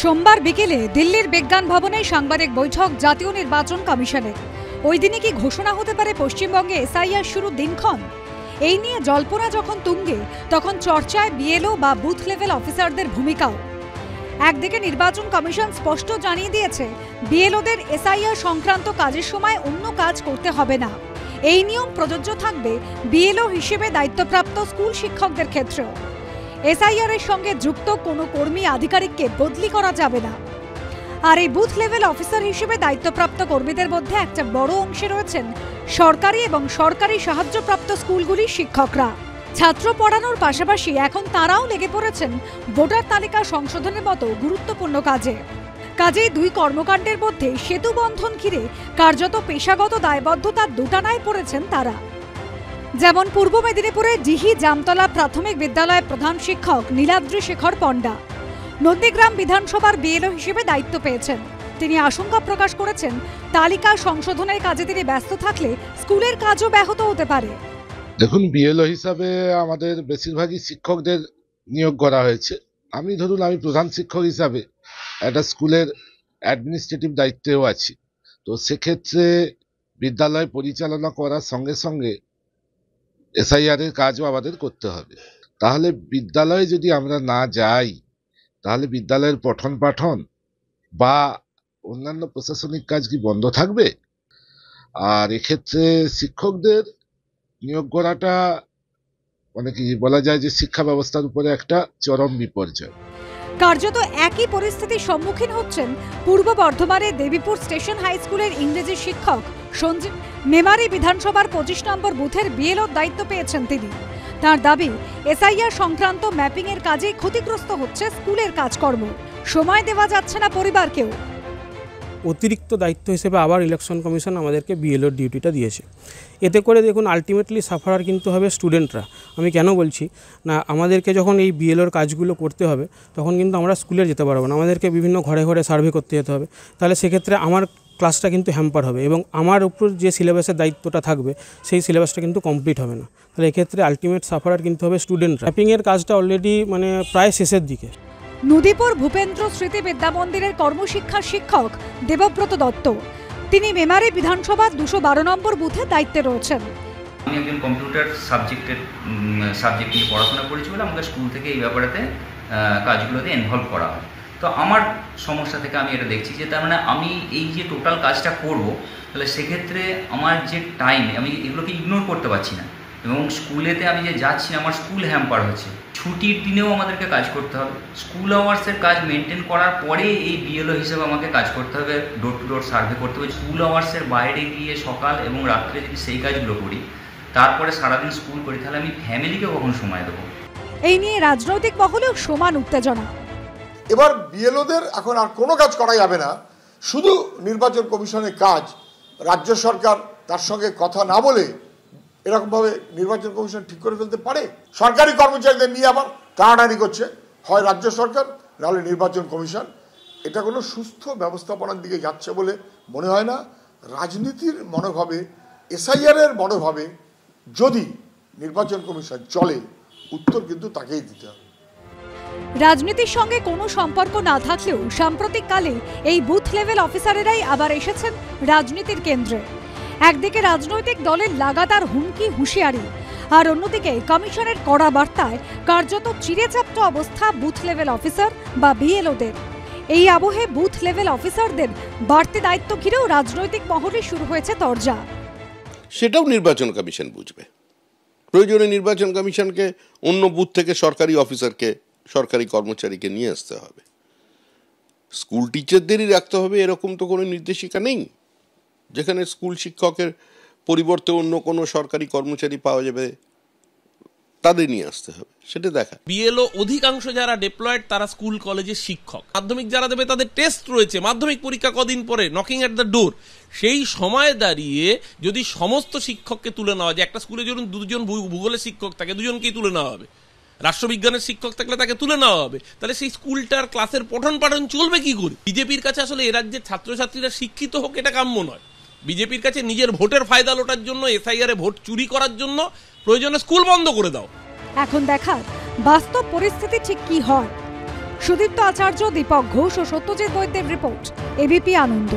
সোমবার বিকেলে দিল্লির বিজ্ঞান ভবনে সাংবাদিক বৈঠক জাতীয় নির্বাচন কমিশনের। ওই দিনে কি ঘোষণা হতে পারে পশ্চিমবঙ্গে এসআইআর শুরুর দিনক্ষণ? এই নিয়ে জল্পনা যখন তুঙ্গে, তখন চর্চায় বিএলও বা বুথ লেভেল অফিসারদের ভূমিকাও। একদিকে নির্বাচন কমিশন স্পষ্ট জানিয়ে দিয়েছে, বিএলওদের এসআইআর সংক্রান্ত কাজের সময় অন্য কাজ করতে হবে না। এই নিয়ম প্রযোজ্য থাকবে বিএলও হিসেবে দায়িত্বপ্রাপ্ত স্কুল শিক্ষকদের ক্ষেত্রেও। এসআইআর এর সঙ্গে যুক্ত কোনো কর্মী আধিকারিককে বদলি করা যাবে না। আর এই বুথ লেভেল অফিসার হিসেবে দায়িত্বপ্রাপ্ত কর্মীদের মধ্যে একটা বড় অংশে রয়েছেন সরকারি এবং সরকারি সাহায্যপ্রাপ্ত স্কুলগুলির শিক্ষকরা। ছাত্র পড়ানোর পাশাপাশি এখন তারাও লেগে পড়েছেন ভোটার তালিকা সংশোধনের মতো গুরুত্বপূর্ণ কাজেই দুই কর্মকাণ্ডের মধ্যে সেতু বন্ধন ঘিরে কার্যত পেশাগত দায়বদ্ধতার দুটানায় পড়েছেন তারা। যেমন পূর্ব মেদিনীপুরে ডিহি জামতলা প্রাথমিক বিদ্যালয়ের প্রধান শিক্ষক নীলাদ্রি শেখর পণ্ডা নন্দীগ্রাম বিধানসভার বিএলও হিসেবে দায়িত্ব পেয়েছেন। তিনি আশঙ্কা প্রকাশ করেছেন, তালিকা সংশোধনের কাজে তিনি ব্যস্ত থাকলে স্কুলের কাজও ব্যাহত হতে পারে। দেখুন, বিএলও হিসাবে আমাদের বেশিরভাগই শিক্ষকদের নিয়োগ করা হয়েছে। আমি প্রধান শিক্ষক হিসাবে একটা স্কুলের অ্যাডমিনিস্ট্রেটিভ দায়িত্বেও আছি। তো সেক্ষেত্রে বিদ্যালয় পরিচালনা করার সঙ্গে সঙ্গে এসআইআর এর কাজও আমাদের করতে হবে। তাহলে বিদ্যালয়ে যদি আমরা না যাই, তাহলে বিদ্যালয়ের পঠন পাঠন বা অন্যান্য প্রশাসনিক কাজ কি বন্ধ থাকবে? আর এক্ষেত্রে শিক্ষকদের নিয়োগ করাটা কি বলা যায় যে শিক্ষা ব্যবস্থার উপরে একটা চরম বিপর্যয়। কার্যত একই পরিস্থিতির সম্মুখীন হচ্ছেন পূর্ব বর্ধমানের দেবীপুর স্টেশন হাই স্কুলের ইংরেজি শিক্ষক সঞ্জীব। মেমারি বিধানসভার 25 নম্বর বুথের বিএলওর দায়িত্ব পেয়েছেন তিনি। তার দাবি, এসআইআর সংক্রান্ত ম্যাপিং এর কাজে ক্ষতিগ্রস্ত হচ্ছে স্কুলের কাজকর্ম, সময় দেওয়া যাচ্ছে না পরিবারকেও। অতিরিক্ত দায়িত্ব হিসেবে আবার ইলেকশন কমিশন আমাদেরকে বিএলওর ডিউটিটা দিয়েছে। এতে করে দেখুন, আলটিমেটলি সাফারার কিন্তু হবে স্টুডেন্টরা। আমি কেন বলছি না, আমাদেরকে যখন এই বিএলওর কাজগুলো করতে হবে, তখন কিন্তু আমরা স্কুলে যেতে পারবো না, আমাদেরকে বিভিন্ন ঘরে ঘরে সার্ভে করতে যেতে হবে। তাহলে সেক্ষেত্রে আমার ক্লাসটা কিন্তু হ্যাম্পার হবে এবং আমার উপর যে সিলেবাসের দায়িত্বটা থাকবে সেই সিলেবাসটা কিন্তু কমপ্লিট হবে না। তাহলে এক্ষেত্রে আলটিমেট সাফারার কিন্তু হবে স্টুডেন্টরা। ম্যাপিংয়ের কাজটা অলরেডি প্রায় শেষের দিকে। নদীপুর ভূপেন্দ্র স্মৃতি বিদ্যা মন্দিরের কর্মশিক্ষার শিক্ষক দেবব্রত দত্ত, তিনি মেমারি বিধানসভার 212 নম্বর বুথে দায়িত্বে রয়েছেন। আমি একজন কম্পিউটার সাবজেক্ট নিয়ে পড়াশোনা করেছি বলে আমাদের স্কুল থেকে এই ব্যাপারেতে কাজগুলোতে ইনভলভ করা হয়। তো আমার সমস্যা থেকে আমি এটা দেখছি যে তার মানে আমি এই যে টোটাল কাজটা করব, তাহলে সেক্ষেত্রে আমার যে টাইম, আমি এগুলোকে ইগনোর করতে পারছি না এবং স্কুলেতে আমি যে যাচ্ছি আমার স্কুল হ্যাম্পার হচ্ছে। ছুটির দিনেও আমাদেরকে কাজ করতে হবে, স্কুল আওয়ার্সের কাজ মেনটেন করার পরে এই বিএলও হিসেবে আমাকে কাজ করতে হবে, ডোর টু ডোর সার্ভে করতে হবে। স্কুল আওয়ার্সের বাইরে গিয়ে সকাল এবং রাত্রে যদি সেই কাজগুলো করি, তারপরে সারাদিন স্কুল করি, তাহলে আমি ফ্যামিলিকে কখন সময় দেবো? এই নিয়ে রাজনৈতিক মহলেও সমান উত্তেজনা। এবার বিএলওদের এখন আর কোনো কাজ করা যাবে না, শুধু নির্বাচন কমিশনের কাজ। রাজ্য সরকার তার সঙ্গে কথা না বলে এরকমভাবে নির্বাচন কমিশন ঠিক করে ফেলতে পারে? সরকারি কর্মচারীদের নিয়ে আবার টানাটানি করছে, হয় রাজ্য সরকার নাহলে নির্বাচন কমিশন। এটা কোনো সুস্থ ব্যবস্থাপনার দিকে যাচ্ছে বলে মনে হয় না। রাজনীতির মনোভাবে, এসআইআর এর মনোভাবে যদি নির্বাচন কমিশন চলে, উত্তর কিন্তু তাকেই দিতে হবে। রাজনীতির সঙ্গে কোনো সম্পর্ক না থাকলেও সাম্প্রতিককালে এই বুথ লেভেল অফিসারেরাই আবার এসেছেন রাজনীতির কেন্দ্রে। একদিকে রাজনৈতিক দলের লাগাতার হুমকি হুঁশিয়ারি, আর অন্যদিকে কমিশনের কড়া বার্তায় কার্যত চিরেচাপ্ত অবস্থা বুথ লেভেল অফিসার বা বিএলওদের। এই আবহে বুথ লেভেল অফিসারদের বাড়তি দায়িত্ব ঘিরেও রাজনৈতিক মহলে শুরু হয়েছে তরজা। সেটাও নির্বাচন কমিশন বুঝবে। প্রয়োজনে নির্বাচন কমিশনকে অন্য বুথ থেকে সরকারি অফিসারকে, সরকারি কর্মচারীকে নিয়ে আসতে হবে। স্কুল টিচারদেরই রাখতে হবে এরকম তো কোনো নির্দেশিকা নেই, যেখানে স্কুল শিক্ষকের পরিবর্তে অন্য কোনো সরকারি কর্মচারী পাওয়া যাবে, তাদের নিয়ে আসতে হবে, সেটা দেখা। বিএলও অধিকাংশ যারা ডিপ্লয়েড তারা স্কুল কলেজের শিক্ষক। মাধ্যমিক যারা দেবে তাদের টেস্ট রয়েছে, মাধ্যমিক পরীক্ষা কদিন পরে, নকিং এট দ্য ডোর। সেই সময় দাঁড়িয়ে যদি সমস্ত শিক্ষককে তুলে নেওয়া যায়, একটা স্কুলে ধরুন 2জন ভূগোলের শিক্ষক থাকে, 2জনকেই তুলে নেওয়া হবে। রাষ্ট্রবিজ্ঞানের শিক্ষক থাকলে তাকে তুলে নেওয়া হবে, তাহলে সেই স্কুলটার ক্লাসের পঠন পাঠন চলবে কি করে? বিজেপির কাছে আসলে এ রাজ্যের ছাত্রছাত্রীরা শিক্ষিত হোক এটা কাম্য নয়। বিজেপির কাছে নিজের ভোটের ফায়দা লোটার জন্য, এসআইআর এ ভোট চুরি করার জন্য প্রয়োজনে স্কুল বন্ধ করে দাও। এখন দেখার বাস্তব পরিস্থিতি ঠিক কি হয়। সুদীপ্ত আচার্য, দীপক ঘোষ ও সত্যজিৎ বৈদ্যের রিপোর্ট, এবিপি আনন্দ।